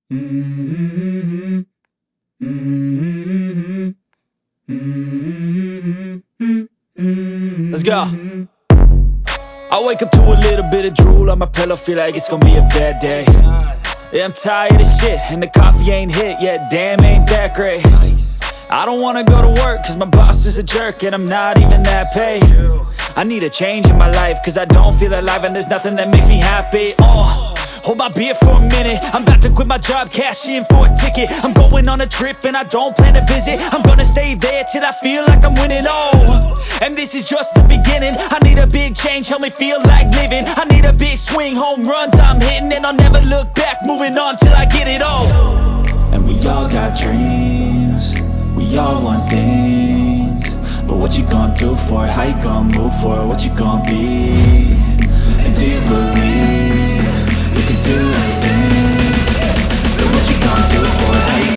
Mm-hmm. Mm-hmm. Mm-hmm. Let's go. I wake up to a little bit of drool on my pillow, feel like it's gonna be a bad day. Yeah, I'm tired of shit, and the coffee ain't hit yet, damn, ain't that great. I don't wanna go to work, cause my boss is a jerk, and I'm not even that paid. I need a change in my life, cause I don't feel alive, and there's nothing that makes me happy. Hold my beer for a minute, I'm about to quit my job, cash in for a ticket. I'm going on a trip and I don't plan to visit. I'm gonna stay there till I feel like I'm winning, and this is just the beginning. I need a big change, help me feel like living. I need a big swing, home runs I'm hitting, and I'll never look back, moving on till I get it all. And we all got dreams, we all want things, but what you gonna do for it? How you gonna move for it? What you gonna be? And do you believe you can do anything?